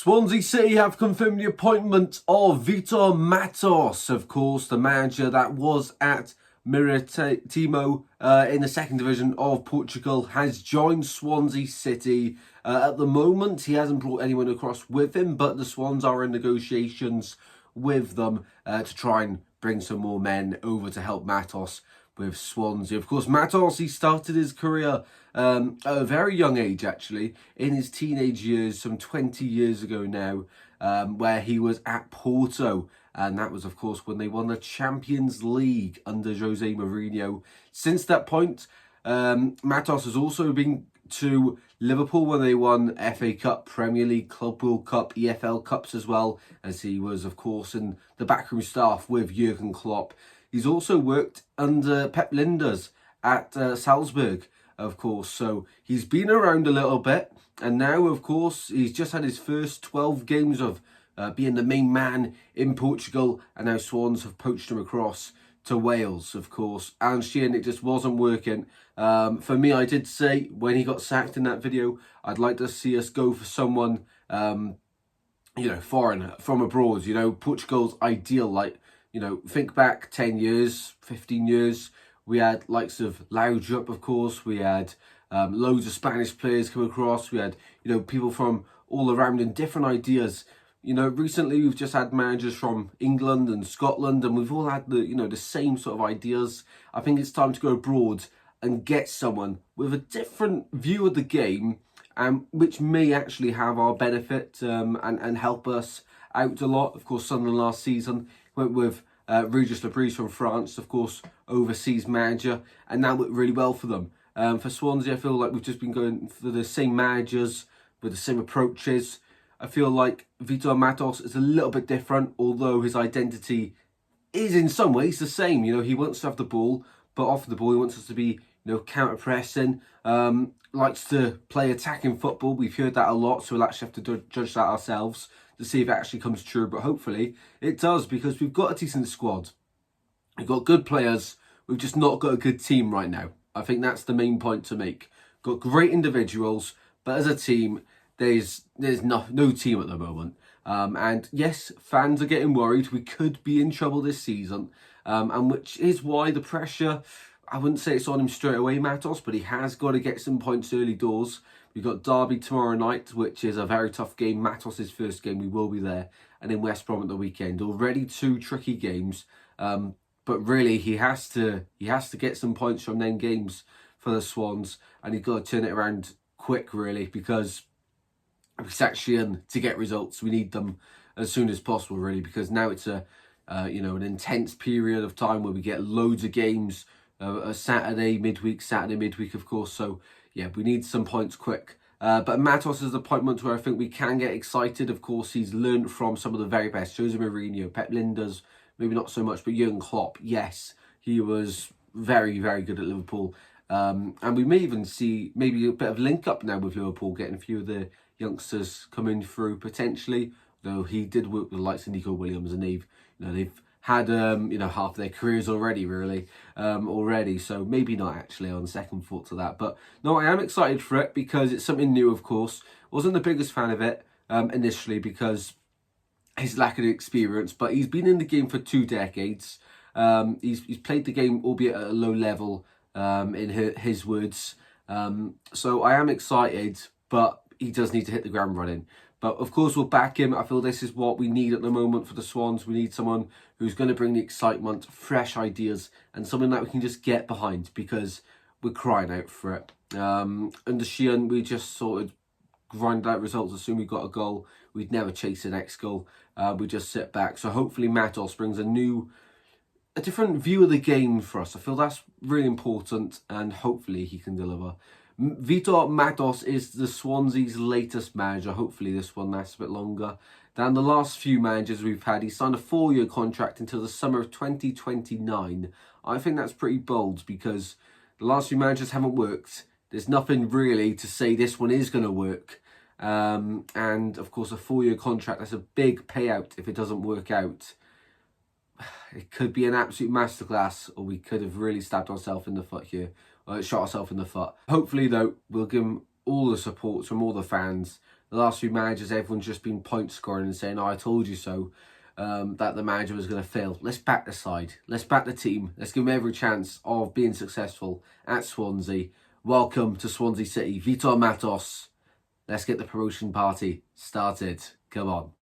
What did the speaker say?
Swansea City have confirmed the appointment of Vítor Matos, of course, the manager that was at Marimito in the second division of Portugal, has joined Swansea City. At the moment, he hasn't brought anyone across with him, but the Swans are in negotiations with them to try and bring some more men over to help Matos with Swansea. Of course, Matos, he started his career at a very young age, actually, in his teenage years, some 20 years ago now, where he was at Porto. And that was, of course, when they won the Champions League under Jose Mourinho. Since that point, Matos has also been to Liverpool when they won FA Cup, Premier League, Club World Cup, EFL Cups as well, as he was, of course, in the backroom staff with Jurgen Klopp. He's also worked under Pep Linders at Salzburg, of course. So he's been around a little bit. And now, of course, he's just had his first 12 games of being the main man in Portugal. And now Swans have poached him across to Wales, of course. Alan Sheehan, it just wasn't working. For me, I did say when he got sacked in that video, I'd like to see us go for someone, foreign, from abroad. Portugal's ideal, think back 10 years, 15 years, we had likes of Laudrup, of course. We had loads of Spanish players come across. We had, people from all around and different ideas. Recently we've just had managers from England and Scotland, and we've all had the same sort of ideas. I think it's time to go abroad and get someone with a different view of the game, which may actually have our benefit and help us out a lot. Of course, Sunderland last season went with Regis Lebris from France, of course, overseas manager, and that worked really well for them. For Swansea, I feel like we've just been going for the same managers with the same approaches. I feel like Vítor Matos is a little bit different, although his identity is in some ways the same. He wants to have the ball, but off the ball, he wants us to be, counter-pressing, likes to play attacking football. We've heard that a lot, so we'll actually have to judge that ourselves to see if it actually comes true, but hopefully it does, because we've got a decent squad. We've got good players. We've just not got a good team right now. I think that's the main point to make. Got great individuals, but as a team, there's no team at the moment. And yes, fans are getting worried. We could be in trouble this season, and which is why the pressure, I wouldn't say it's on him straight away, Matos, but he has got to get some points early doors. We've got Derby tomorrow night, which is a very tough game. Matos' first game, we will be there. And then West Brom at the weekend. Already two tricky games. But really, he has to get some points from them games for the Swans. And he's got to turn it around quick, really, because it's actually in to get results. We need them as soon as possible, really, because now it's an intense period of time where we get loads of games. A Saturday midweek, of course. So, yeah, we need some points quick. But Matos' appointment where I think we can get excited. Of course, he's learned from some of the very best. Jose Mourinho, Pep Linders, maybe not so much, but Jurgen Klopp, yes, he was very, very good at Liverpool. And we may even see maybe a bit of link up now with Liverpool, getting a few of the youngsters coming through potentially. Though he did work with the likes of Nico Williams, and they've had half their careers already, really, already. So maybe not actually on second thought to that. But no, I am excited for it because it's something new, of course. Wasn't the biggest fan of it initially because his lack of experience, but he's been in the game for 2 decades. He's played the game, albeit at a low level, in his words. So I am excited, but he does need to hit the ground running. But of course, we'll back him. I feel this is what we need at the moment for the Swans. We need someone who's going to bring the excitement, fresh ideas, and something that we can just get behind because we're crying out for it. Under Sheehan, we just sort of grind out results as soon as we got a goal. We'd never chase the next goal. We just sit back. So hopefully Matos brings a different view of the game for us. I feel that's really important, and hopefully he can deliver. Vítor Matos is the Swansea's latest manager. Hopefully this one lasts a bit longer than the last few managers we've had. He signed a 4-year contract until the summer of 2029. I think that's pretty bold because the last few managers haven't worked. There's nothing really to say this one is going to work. And of course a 4-year contract, that's a big payout if it doesn't work out. It could be an absolute masterclass, or we could have really stabbed ourselves in the foot here. Shot ourselves in the foot. Hopefully, though, we'll give him all the support from all the fans The last few managers, everyone's just been point scoring and saying, "Oh, I told you so," that the manager was going to fail. Let's back the side. Let's back the team. Let's give them every chance of being successful at Swansea. Welcome to Swansea City. Vítor Matos. Let's get the promotion party started. Come on.